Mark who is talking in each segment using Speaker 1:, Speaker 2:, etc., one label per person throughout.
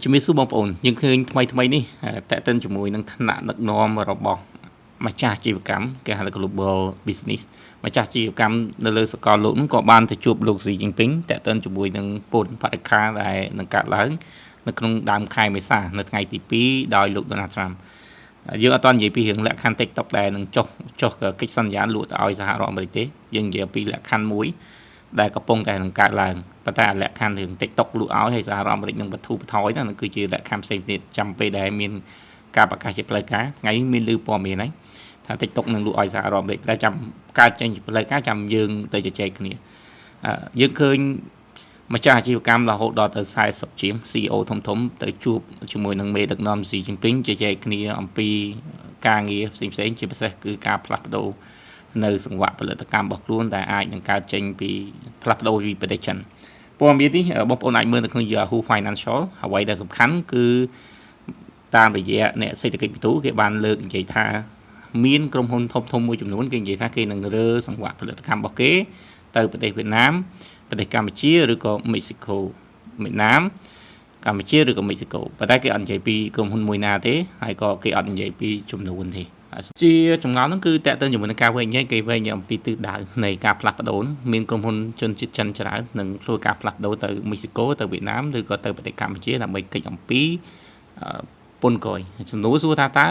Speaker 1: ជំរាបសួរបងប្អូនយើងឃើញថ្មីនេះតេតិនជាមួយនឹងឋានៈដឹកនាំរបស់ម្ចាស់អាជីវកម្មគេហៅថា Global Business ម្ចាស់អាជីវកម្មនៅលើសកលលោកហ្នឹងក៏បានទៅជួបលោកស៊ីជីងពីងតេតិនជាមួយនឹងពន្ធបរិខាដែលនឹងកើតឡើងនៅក្នុងដើមខែមេសានៅថ្ងៃទី2ដោយលោក Donald Trump យើងអត់ទាន់និយាយពីរឿងលក្ខខណ្ឌ TikTok ដែលនឹងចុះកិច្ចសន្យាលក់ទៅឲ្យសហរដ្ឋអាមេរិកទេយើងនិយាយពីលក្ខខណ្ឌមួយដែលកំពុងតែនឹងកើតឡើងប៉ុន្តែលក្ខខណ្ឌរឿង TikTok លក់ឲ្យហើយសហរដ្ឋអាមេរិកនឹងបទូបថយហ្នឹងគឺជាលក្ខខណ្ឌផ្សេងទៀតចាំពេលដែលមានការប្រកាសជាផ្លូវការថ្ងៃនេះមានលើព័ត៌មានហ្នឹងថា TikTok នឹងលក់ឲ្យសហរដ្ឋអាមេរិកតែចាំកើតចេញជាផ្លូវការចាំយើងទៅជជែកគ្នាយើងឃើញម្ចាស់អាជីវកម្មរហូតដល់ទៅ40ជាង CEO ធំទៅជួបជាមួយនឹងមេដឹកនាំស៊ីជីងពីងជជែកគ្នាអំពីការងារផ្សេងជាពិសេសគឺការផ្លាស់ប្ដូរនៅសង្វាក់ផលិតកម្មរបស់ខ្លួនដែលអាចនឹងកើតចេញពីផ្លាស់ប្ដូរពីប្រទេសចិនព័ត៌មាននេះបងប្អូនអាចមើលនៅក្នុង Yahoo Financial អ្វីដែលសំខាន់គឺតាមរយៈអ្នកសេដ្ឋកិច្ចពិទូគេបានលើកនិយាយថាមានក្រុមហ៊ុនធំមួយចំនួនគេនិយាយថាគេនឹងរើសង្វាក់ផលិតកម្មរបស់គេទៅប្រទេសវៀតណាមប្រទេសកម្ពុជាឬក៏មិចស៊ីកូវៀតណាមកម្ពុជាឬក៏មិចស៊ីកូប៉ុន្តែគេអត់និយាយពីក្រុមហ៊ុនមួយណាទេហើយក៏គេអត់និយាយពីចំនួនទេជាចម្ងល់ហ្នឹងគឺតើតើជាមួយនឹងការវែងញែកគេវែងញែកអំពីទិសដៅនៃការផ្លាស់ប្ដូរមានក្រុមហ៊ុនជនជាតិចិនច្រើននឹងធ្វើការផ្លាស់ប្ដូរទៅមិចស៊ីកូទៅវៀតណាមឬក៏ទៅប្រទេសកម្ពុជាដើម្បីកិច្ចអំពីពន្ធគយសំណួរសួរថាតើ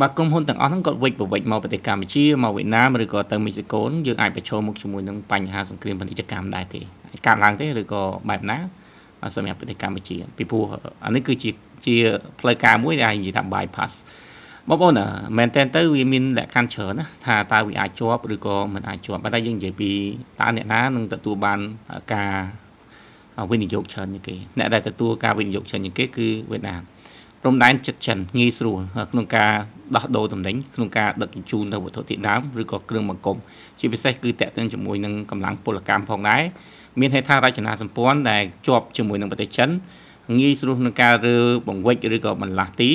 Speaker 1: បើក្រុមហ៊ុនទាំងអស់ហ្នឹងគាត់វិច្ចមកប្រទេសកម្ពុជាមកវៀតណាមឬក៏ទៅមិចស៊ីកូយើងអាចប្រឈមមុខជាមួយនឹងបញ្ហាសង្គ្រាមពាណិជ្ជកម្មដែរទេកើតឡើងទេឬក៏បែបណាសម្រាប់ប្រទេសកម្ពុជាពីព្រោះអានេះគឺជាផ្លូវការមួយដែលនិយាយថា bypass បងប្អូនមែនតើទៅវាមានលក្ខខណ្ឌច្រើនណាថាតើវាអាចជាប់ឬក៏មិនអាចជាប់តែយើងនិយាយពីតើអ្នកណានឹងទទួលបានការវិនិយោគច្រើនជាងគេអ្នកដែលទទួលការវិនិយោគច្រើនជាងគេគឺវៀតណាមព្រំដែនចិត្តចិនងាយស្រួលក្នុងការដោះដូរទំនិញក្នុងការដឹកជញ្ជូននៅវត្ថុធាតុដើមឬក៏គ្រឿងបង្គុំជាពិសេសគឺតេតិនជាមួយនឹងកម្លាំងពលកម្មផងដែរមានហេដ្ឋារចនាសម្ព័ន្ធដែលជាប់ជាមួយនឹងប្រទេសចិនងាយស្រួលក្នុងការរើបង្វិចឬក៏បន្លាស់ទី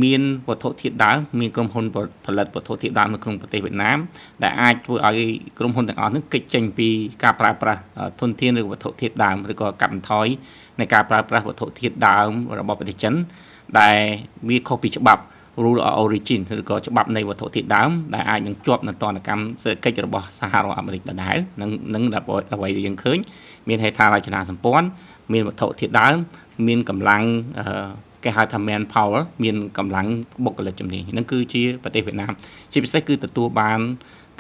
Speaker 1: មានវត្ថុធាតុដើមមានក្រុមហ៊ុនផលិតវត្ថុធាតុដើមនៅក្នុងប្រទេសវៀតណាមដែលអាចធ្វើឲ្យក្រុមហ៊ុនទាំងអស់នោះគេចចេញពីការប្រើប្រាស់ធនធានឬវត្ថុធាតុដើមឬក៏កាត់បន្ថយនៃការប្រើប្រាស់វត្ថុធាតុដើមរបស់ប្រទេសចិនដែលវាខុសពីច្បាប់ rule of origin ឬក៏ច្បាប់នៃវត្ថុធាតុដើមដែលអាចនឹងជាប់នៅទណ្ឌកម្មសេដ្ឋកិច្ចរបស់សហរដ្ឋអាមេរិកដដែលនឹងអ្វីដែលយើងឃើញមានហេដ្ឋារចនាសម្ព័ន្ធមានវត្ថុធាតុដើមមានកម្លាំងគេហៅថា man power មានកម្លាំងបុគ្គលិកជំនាញហ្នឹងគឺជាប្រទេសវៀតណាមជាពិសេសគឺទទួលបាន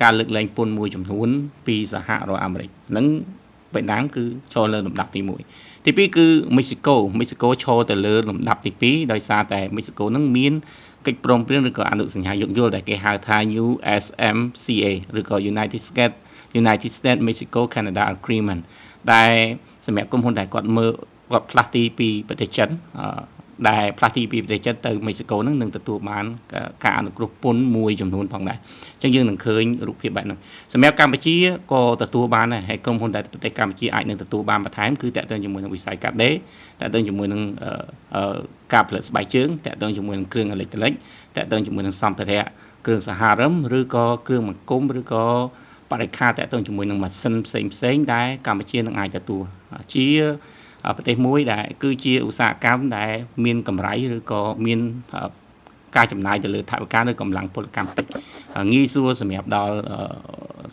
Speaker 1: ការលើកលែងពន្ធមួយចំនួនពីសហរដ្ឋអាមេរិកហ្នឹងវៀតណាមគឺឈរលើលំដាប់ទី1ទី2គឺមិចស៊ីកូឈរទៅលើលំដាប់ទី2ដោយសារតែមិចស៊ីកូនឹងមានកិច្ចព្រមព្រៀងឬក៏អនុសញ្ញាយោគយល់ដែលគេហៅថា USMCA ឬក៏ United States Mexico Canada Agreement ដែលសម្រាប់ក្រុមហ៊ុនដែលគាត់ផ្លាស់ទីពីប្រទេសចិនដែលផ្លាស់ទីពីប្រទេសចិនទៅមិចស៊ីកូនឹងទទួលបានការអនុគ្រោះពន្ធមួយចំនួនផងដែរអញ្ចឹងយើងនឹងឃើញរូបភាពបែបហ្នឹងសម្រាប់កម្ពុជាក៏ទទួលបានដែរហើយក្រុមហ៊ុនដែលប្រទេសកម្ពុជាអាចនឹងទទួលបានបន្ថែមគឺតេតិនជាមួយនឹងវិស័យកាត់ដេរតេតិនជាមួយនឹងការផលិតស្បែកជើងតេតិនជាមួយនឹងគ្រឿងអេឡិចត្រូនិកតេតិនជាមួយនឹងសម្ភារៈគ្រឿងសង្ហារឹមឬក៏គ្រឿងបង្គុំឬក៏បរិក្ខារតេតិនជាមួយនឹងម៉ាស៊ីនផ្សេងដែលកម្ពុជានឹងអាចទទួលជាប្រទេសមួយដែលគឺជាឧស្សាហកម្មដែលមានកម្រៃឬក៏មានការចំណាយទៅលើថវិកាឬកម្លាំងពលកម្មតិចងាយស្រួលសម្រាប់ដល់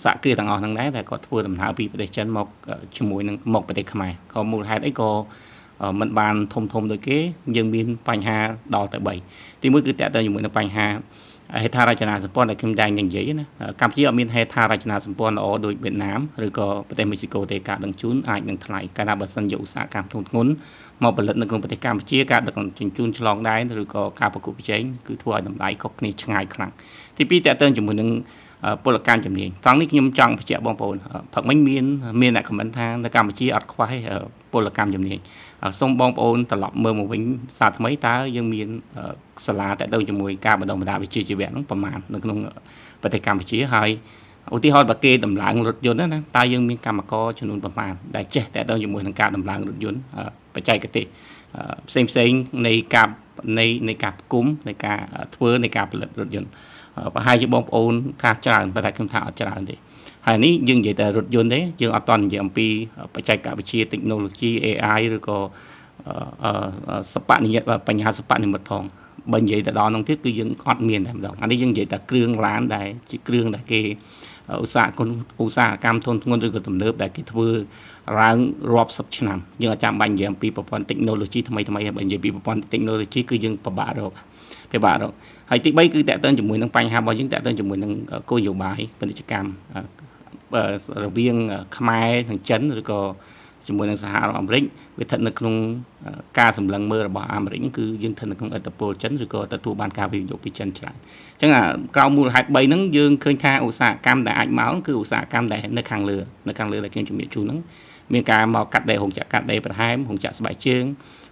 Speaker 1: សហគ្រាសទាំងអស់ហ្នឹងដែរដែលគាត់ធ្វើដំណើរពីប្រទេសចិនមកជាមួយនឹងមកប្រទេសខ្មែរក៏មូលហេតុអីក៏មិនបានធំដូចគេយើងមានបញ្ហាដល់ទៅ3ទី1គឺតើជាមួយនឹងបញ្ហាហេដ្ឋារចនាសម្ព័ន្ធដែលខ្ញុំតែនិយាយណាកម្ពុជាអត់មានហេដ្ឋារចនាសម្ព័ន្ធល្អដូចវៀតណាមឬក៏ប្រទេសមិចស៊ីកូទេការដឹកជញ្ជូនអាចនឹងថ្លៃកាលណាបើសិនជាឧស្សាហកម្មធ្ងន់មកផលិតនៅក្នុងប្រទេសកម្ពុជាការដឹកជញ្ជូនឆ្លងដែនឬក៏ការប្រកួតប្រជែងគឺធ្វើឲ្យតម្លៃខុសគ្នាឆ្ងាយខ្លាំងទី2តើជាមួយនឹងពលកម្មជំនាញត្រង់នេះខ្ញុំចង់បញ្ជាក់បងប្អូនព្រឹកមិញមានអ្នកខមមិនថានៅកម្ពុជាអត់ខ្វះពលកម្មជំនាញសូមបងប្អូនត្រឡប់មើលមកវិញសារថ្មីតើយើងមានសាលាតទៅជាមួយការបណ្ដុះបណ្ដាលវិជ្ជាជីវៈហ្នឹងប្រមាណនៅក្នុងប្រទេសកម្ពុជាហើយឧទាហរណ៍បើគេដំឡើងរថយន្តណាតើយើងមានកម្មករចំនួនប្រមាណដែលចេះតទៅជាមួយនឹងការដំឡើងរថយន្តបច្ចេកទេសផ្សេងនៃការផ្គុំនៃការធ្វើនៃការផលិតរថយន្តប្រហែលជាបងប្អូនថាច្រើនប៉ុន្តែខ្ញុំថាអត់ច្រើនទេហើយនេះយើងនិយាយតែរថយន្តទេយើងអត់តនិយាយអំពីបច្ចេកវិទ្យា technology AI ឬក៏ សពនិយមបញ្ហាសពនិមិត្តផងបើនិយាយទៅដល់នោះទៀតគឺយើងអត់មានតែម្ដងអានេះយើងនិយាយតែគ្រឿងឡានដែលជាគ្រឿងដែលគេឧស្សាហកម្មធនធ្ងន់ឬក៏ទំនើបដែលគេធ្វើឡើងរាប់សិបឆ្នាំយើងអាចចាំបាច់និយាយអំពីប្រព័ន្ធ technology ថ្មីៗហើយបើនិយាយពីប្រព័ន្ធ technology គឺយើងពិបាករកហើយទី3គឺតកតឹងជាមួយនឹងបញ្ហារបស់យើងតកតឹងជាមួយនឹងគោលនយោបាយពាណិជ្ជកម្មរវាងខ្មែរនិងចិនឬក៏ជាមួយនឹងសហរដ្ឋអាមេរិកវាស្ថិតនៅក្នុងការសម្លឹងមើលរបស់អាមេរិកគឺយើងស្ថិតនៅក្នុងឥទ្ធិពលចិនឬក៏ទទួលបានការវិនិយោគពីចិនច្រើនអញ្ចឹងក្រៅមូលហេតុ3ហ្នឹងយើងឃើញថាឧស្សាហកម្មដែលអាចមកគឺឧស្សាហកម្មដែលនៅខាងលើដែលខ្ញុំជំរាបជូនហ្នឹងមានការមកកាត់ដេររោងចក្រកាត់ដេរបន្ថែមរោងចក្រស្បែកជើង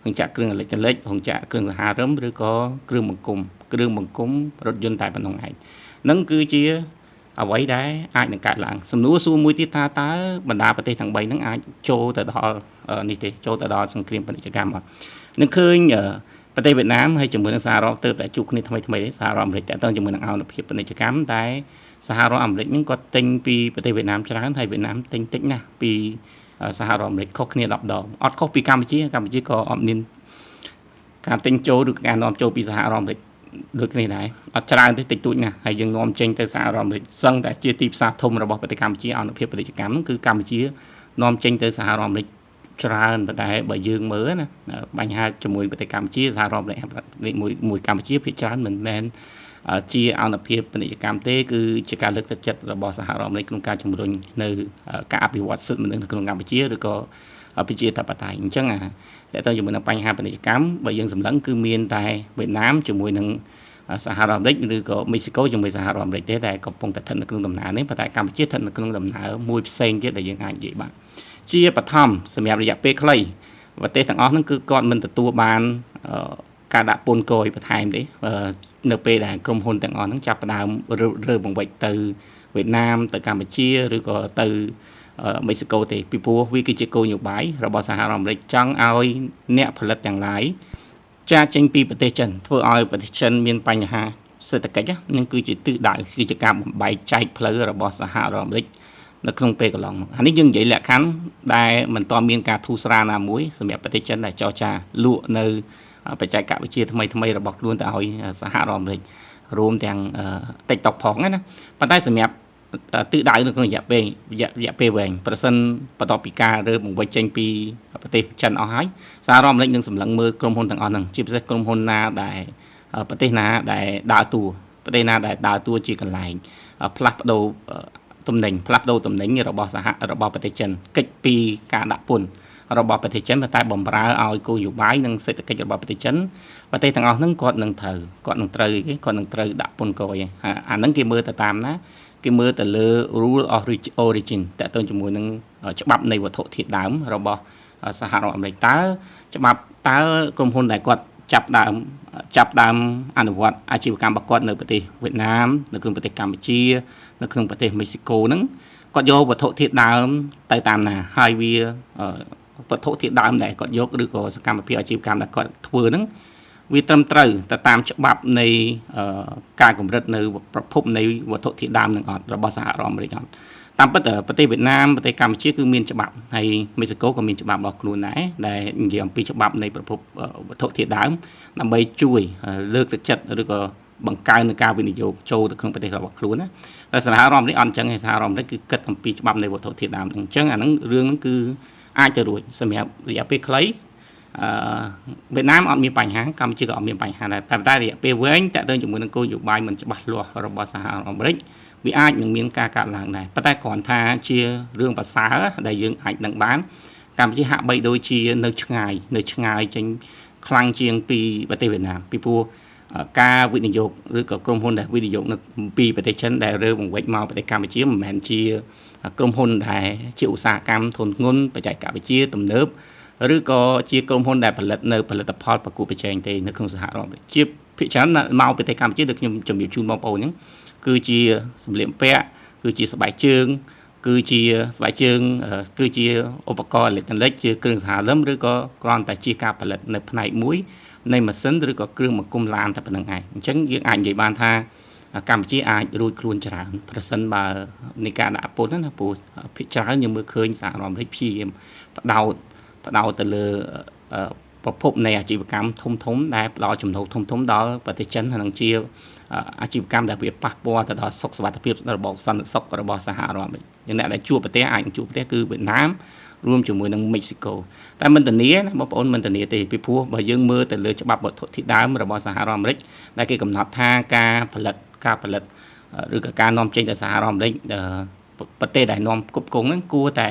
Speaker 1: រោងចក្រគ្រឿងអេឡិចត្រូនិករោងចក្រគ្រឿងសង្ហារឹមឬក៏គ្រឿងបង្គុំរថយន្តតែប៉ុណ្្នឹងឯងហ្នឹងគឺជាអ្វីដែលអាចនឹងកើតឡើងសំណួរសួរមួយទៀតថាតើបណ្ដាប្រទេសទាំង3ហ្នឹងអាចចូលទៅដល់នេះទេចូលទៅដល់សង្គ្រាមពាណិជ្ជកម្មអត់នឹងឃើញប្រទេសវៀតណាមហើយជាមួយនឹងសហរដ្ឋទៅតែជួបគ្នាថ្មីទេសហរដ្ឋអាមេរិកតើតើជាមួយនឹងអនុភាពពាណិជ្ជកម្មតែសហរដ្ឋអាមេរិកហ្នឹងគាត់ទិញពីប្រទេសវៀតណាមច្រើនហើយវៀតណាមទិញតិចណាស់ពីសហរដ្ឋអាមេរិកខុសគ្នា10ដងអត់ខុសពីកម្ពុជាក៏អត់មានការទិញចូលឬការនាំចូលពីសហរដ្ឋអាមេរិកដូចគ្នាដែរអត់ច្រើនទេតិចតួចណាស់ហើយយើងនាំចេញទៅសហរដ្ឋអាមេរិកសឹងតែជាទីផ្សារធំរបស់ប្រទេសកម្ពុជាអនុភាពពាណិជ្ជកម្មគឺកម្ពុជានាំចេញទៅសហរដ្ឋអាមេរិកច្រើនប៉ុន្តែបើយើងមើលណាបញ្ហាជាមួយប្រទេសកម្ពុជាសហរដ្ឋអាមេរិកមួយកម្ពុជាភាគច្រើនមិនមែនជាអនុភាពពាណិជ្ជកម្មទេគឺជាការលើកទឹកចិត្តរបស់សហរដ្ឋអាមេរិកក្នុងការជំរុញនៅការអភិវឌ្ឍសិទ្ធិមនុស្សនៅក្នុងកម្ពុជាឬក៏ប្រជាធិបតេយ្យអញ្ចឹងតែទៅជាមួយនឹងបញ្ហាពាណិជ្ជកម្មបើយើងសម្លឹងគឺមានតែវៀតណាមជាមួយនឹងសហរដ្ឋអាមេរិកឬក៏មេស៊ីកូជាមួយសហរដ្ឋអាមេរិកទេដែលកំពុងតែស្ថិតនៅក្នុងដំណើរនេះប៉ុន្តែកម្ពុជាស្ថិតនៅក្នុងដំណើរមួយផ្សេងទៀតដែលយើងអាចនិយាយបានជាបឋមសម្រាប់រយៈពេលខ្លីប្រទេសទាំងអស់ហ្នឹងគឺគាត់មិនទទួលបានការដាក់ពន្ធគយបន្ថែមទេនៅពេលដែលក្រុមហ៊ុនទាំងអស់ហ្នឹងចាប់ផ្ដើមរើបង្វិចទៅវៀតណាមទៅកម្ពុជាឬក៏ទៅមេស៊ីកូទេពីព្រោះវាគឺជាគោលនយោបាយរបស់សហរដ្ឋអាមេរិកចង់ឲ្យអ្នកផលិតទាំងឡាយចាចេញពីប្រទេសចិនធ្វើឲ្យប្រទេសចិនមានបញ្ហាសេដ្ឋកិច្ចនឹងគឺជាទិសដៅគឺជាការបំបែកចែកផ្លូវរបស់សហរដ្ឋអាមេរិកនៅក្នុងពេលកន្លងមកអានេះយើងនិយាយលក្ខខណ្ឌដែលមិនទាន់មានការធូរស្រាលណាមួយសម្រាប់ប្រទេសចិនដែលចរចាលក់នៅបច្ចេកវិទ្យាថ្មីរបស់ខ្លួនទៅឲ្យសហរដ្ឋអាមេរិករួមទាំង TikTok ផងណាប៉ុន្តែសម្រាប់ទិសដៅនៅក្នុងរយៈពេលវែងប្រសិនបន្ទាប់ពីការរើបង្វិចចេញពីប្រទេសចិនអស់ហើយសហរដ្ឋអាមេរិកនឹងសម្លឹងមើលក្រុមហ៊ុនទាំងអស់ហ្នឹងជាពិសេសក្រុមហ៊ុនណាដែលប្រទេសណាដែលដើរតួជាកន្លែងផ្លាស់ប្ដូរទំនិញរបស់ប្រទេសចិនកិច្ចពីការដាក់ពន្ធរបស់ប្រទេសចិនតែបំរើឲ្យគោលនយោបាយនិងសេដ្ឋកិច្ចរបស់ប្រទេសចិនប្រទេសទាំងអស់ហ្នឹងគាត់នឹងត្រូវដាក់ពន្ធគយអាហ្នឹងគេមើលទៅតាមណាគេមើលទៅលើ rule of origin តើទៅជាមួយនឹងច្បាប់នៃវត្ថុធាតុដើមរបស់សហរដ្ឋអាមេរិកតើក្រុមហ៊ុនដែលគាត់ចាប់ដើមអនុវត្តអាជីវកម្មរបស់គាត់នៅប្រទេសវៀតណាមនៅក្នុងប្រទេសកម្ពុជានៅក្នុងប្រទេសមេស៊ីកូហ្នឹងគាត់យកវត្ថុធាតុដើមទៅតាមណាហើយវាវត្ថុធាតុដើមដែលគាត់យកឬក៏សកម្មភាពអាជីវកម្មដែលគាត់ធ្វើហ្នឹងវាត្រឹមត្រូវទៅតាមច្បាប់នៃការកម្រិតនៅប្រភពនៃវត្ថុធាតុដើមនឹងអត់របស់សហរដ្ឋអាមេរិកអត់តាមពិតប្រទេសវៀតណាមប្រទេសកម្ពុជាគឺមានច្បាប់ហើយមេស៊ីកូក៏មានច្បាប់របស់ខ្លួនដែរដែលនិយាយអំពីច្បាប់នៃប្រភពវត្ថុធាតុដើមដើម្បីជួយលើកទឹកចិត្តឬក៏បង្កើននឹងការវិនិយោគចូលទៅក្នុងប្រទេសរបស់ខ្លួនណាតែសហរដ្ឋអាមេរិកអត់អញ្ចឹងទេសហរដ្ឋអាមេរិកគឺគិតអំពីច្បាប់នៃវត្ថុធាតុដើមអញ្ចឹងអាហ្នឹងរឿងហ្នឹងគឺអាចទៅរួចសម្រាប់រយៈពេលខ្លីវៀតណាមអត់មានបញ្ហាកម្ពុជាក៏អត់មានបញ្ហាដែរតែរយៈពេលវែងតើទៅជាមួយនឹងគោលនយោបាយមិនច្បាស់លាស់របស់សហរដ្ឋអាមេរិកវាអាចនឹងមានការកាត់ឡើងដែរប៉ុន្តែគ្រាន់ថាជារឿងប្រសើរដែលយើងអាចនឹងបានកម្ពុជាហាក់បីដូចជានៅឆ្ងាយចេញខ្លាំងជាងពីប្រទេសវៀតណាមពីព្រោះការវិនិយោគឬក៏ក្រុមហ៊ុនដែលវិនិយោគនៅពីប្រទេសចិនដែលរើបង្វិចមកប្រទេសកម្ពុជាមិនមែនជាក្រុមហ៊ុនដែលជាឧស្សាហកម្មធនធ្ងន់បច្ចេកវិទ្យាទំនើបឬក៏ជាក្រុមហ៊ុនដែលផលិតនៅផលិតផលប្រកួតប្រជែងទេនៅក្នុងសហរដ្ឋអាមេរិកជាភាគច្រើនមកប្រទេសកម្ពុជាដូចខ្ញុំជំរាបជូនបងប្អូនហ្នឹងគឺជាសម្លៀកបំពាក់គឺជាស្បែកជើងគឺជាឧបករណ៍អេឡិចត្រូនិកជាគ្រឿងសង្ហារឹមឬក៏គ្រាន់តែជាការផលិតនៅផ្នែកមួយនៃម៉ាស៊ីនឬក៏គ្រឿងបង្គុំឡានតែប៉ុណ្្នឹងឯងអញ្ចឹងយើងអាចនិយាយបានថាកម្ពុជាអាចរួចខ្លួនច្រើនប្រសិនបើនៃការដាក់ពន្ធណាព្រោះភាគច្រើនយើងមើលឃើញសហរដ្ឋអាមេរិកព្យាយាមផ្ដោតទៅលើ ប្រភពនៃអាជីវកម្មធំដែលផ្ដល់ចំណូលធំដល់ប្រទេសចិនហើយនឹងជាអាជីវកម្មដែលវាប៉ះពាល់ទៅដល់សុខសុវត្ថិភាពរបបសន្តិសុខរបស់សហរដ្ឋអាមេរិកយើងអ្នកដែលជួបប្រទេសអាចជួបប្រទេសគឺវៀតណាមរួមជាមួយនឹងមិចស៊ីកូតែមិនធានាណាបងប្អូនមិនធានាទេពីព្រោះបើយើងមើលទៅលើច្បាប់វត្ថុធាតុដើមរបស់សហរដ្ឋអាមេរិកដែលគេកំណត់ថាការផលិតឬក៏ការនាំចេញទៅសហរដ្ឋអាមេរិកប្រទេសដែលនាំផ្គត់ផ្គង់ហ្នឹងគួរតែ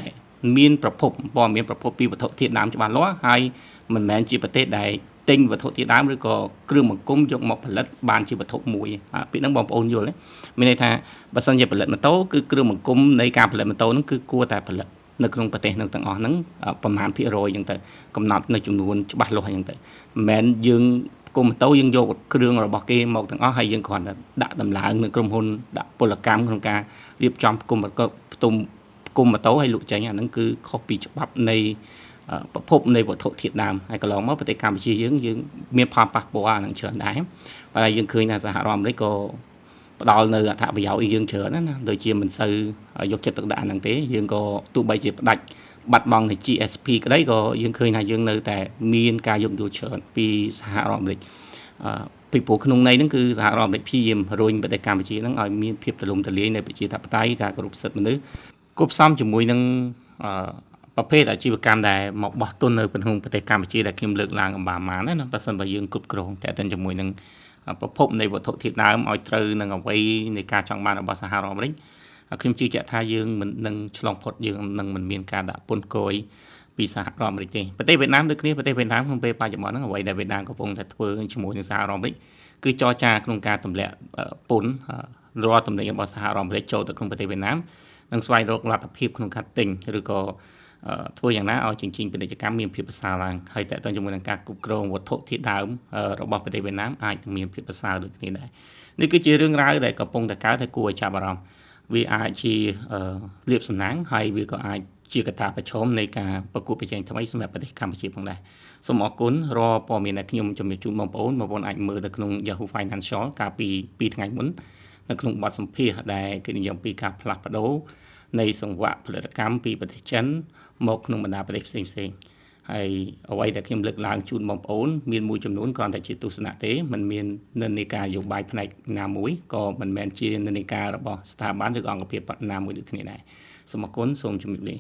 Speaker 1: មានប្រភពព័ត៌មានប្រភពពីវត្ថុធាតុដើមច្បាស់លាស់ហើយមិនមែនជាប្រទេសដែលទិញវត្ថុធាតុដើមឬក៏គ្រឿងបង្គុំយកមកផលិតបានជាវត្ថុមួយពីហ្នឹងបងប្អូនយល់ទេមានន័យថាបើសិនជាផលិតម៉ូតូគឺគ្រឿងបង្គុំនៃការផលិតម៉ូតូហ្នឹងគឺគួរតែផលិតនៅក្នុងប្រទេសនឹងទាំងអស់ហ្នឹងប្រមាណភាគរយអញ្ចឹងទៅកំណត់នៅចំនួនច្បាស់លាស់អញ្ចឹងទៅមិនមែនយើងគុំម៉ូតូយើងយកគ្រឿងរបស់គេមកទាំងអស់ហើយយើងគ្រាន់តែដាក់តម្លើងនៅក្រុមហ៊ុនដាក់ពលកម្មក្នុងការរៀបចំផ្គុំម៉ូតូឲ្យលក់ចេញអាហ្នឹងគឺខុសពីច្បាប់នៃប្រភពនៃវត្ថុធាតុដើមហើយកន្លងមកប្រទេសកម្ពុជាយើងមានផលប៉ះពាល់អាហ្នឹងច្រើនដែរប៉ុន្តែយើងឃើញថាសហរដ្ឋអាមេរិកក៏ផ្ដល់នៅអត្ថប្រយោជន៍ឲ្យយើងច្រើនណាដូចជាមិនសូវយកចិត្តទុកដាក់ហ្នឹងទេយើងក៏ទោះបីជាផ្ដាច់បាត់បង់នៃ GSP ក្តីក៏យើងឃើញថាយើងនៅតែមានការយកយល់ច្រើនពីសហរដ្ឋអាមេរិកពីព្រោះក្នុងន័យហ្នឹងគឺសហរដ្ឋអាមេរិកព្យាយាមរុញប្រទេសកម្ពុជាហ្នឹងឲ្យមានភាពទូលំទូលាយនៃប្រជាធិបតេយ្យការគោរពសិទ្ធិមនុស្សគប់ផ្សំជាមួយនឹងប្រភេទអាជីវកម្មដែលមកបោះទុននៅក្នុងប្រទេសកម្ពុជាដែលខ្ញុំលើកឡើងអំបានណាបើសិនបើយើងគ្រប់គ្រងតែជាមួយនឹងប្រភពនៃវត្ថុធាតុដើមឲ្យត្រូវនឹងអ្វីនៃការចង់បានរបស់សហរដ្ឋអាមេរិកខ្ញុំជឿជាក់ថាយើងមិននឹងឆ្លងផុតយើងនឹងមិនមានការដាក់ពន្ធគយពីសហរដ្ឋអាមេរិកទេប្រទេសវៀតណាមដូចគ្នាប្រទេសវៀតណាមក្នុងពេលបច្ចុប្បន្នហ្នឹងអ្វីដែលវៀតណាមកំពុងតែធ្វើជាមួយនឹងសហរដ្ឋអាមេរិកគឺចរចាក្នុងការទម្លាក់ពន្ធរាល់តំណែងរបស់សហរដ្ឋអាមេរិកចូលទៅក្នុងប្រទេសវៀតណាមនឹងស្វែងរកលទ្ធភាពក្នុងការទិញឬក៏ធ្វើយ៉ាងណាឲ្យជញ្ជីងពាណិជ្ជកម្មមានភាពប្រសើរឡើងហើយតើតើជាមួយនឹងការគ្រប់គ្រងវត្ថុធាតុដើមរបស់ប្រទេសវៀតណាមអាចមានភាពប្រសើរដូចគ្នាដែរនេះគឺជារឿងរ៉ាវដែលកំពុងតែកើតតែគួរឲ្យចាប់អារម្មណ៍វាអាចជាលៀបសំណាងហើយវាក៏អាចជាកត្តាប្រឈមនៃការប្រកួតប្រជែងថ្មីសម្រាប់ប្រទេសកម្ពុជាផងដែរសូមអរគុណរាល់ព័ត៌មានដែលខ្ញុំជំរាបជូនបងប្អូនអាចមើលទៅក្នុង Yahoo Financial កាលពី2ថ្ងៃមុននៅក្នុងបទសម្ភាសន៍ដែលគេនិយាយពីការផ្លាស់ប្ដូរនៃសង្វាក់ផលិតកម្មពីប្រទេសចិនមកក្នុងបណ្ដាប្រទេសផ្សេងៗហើយអ្វីដែលខ្ញុំលើកឡើងជូនបងប្អូនមានមួយចំនួនគ្រាន់តែជាទស្សនៈទេមិនមាននិន្នាការនយោបាយផ្នែកណាមួយក៏មិនមែនជានិន្នាការរបស់ស្ថាប័នឬអង្គភាពណាមួយដូចគ្នាដែរសូមអរគុណសូមជម្រាបលា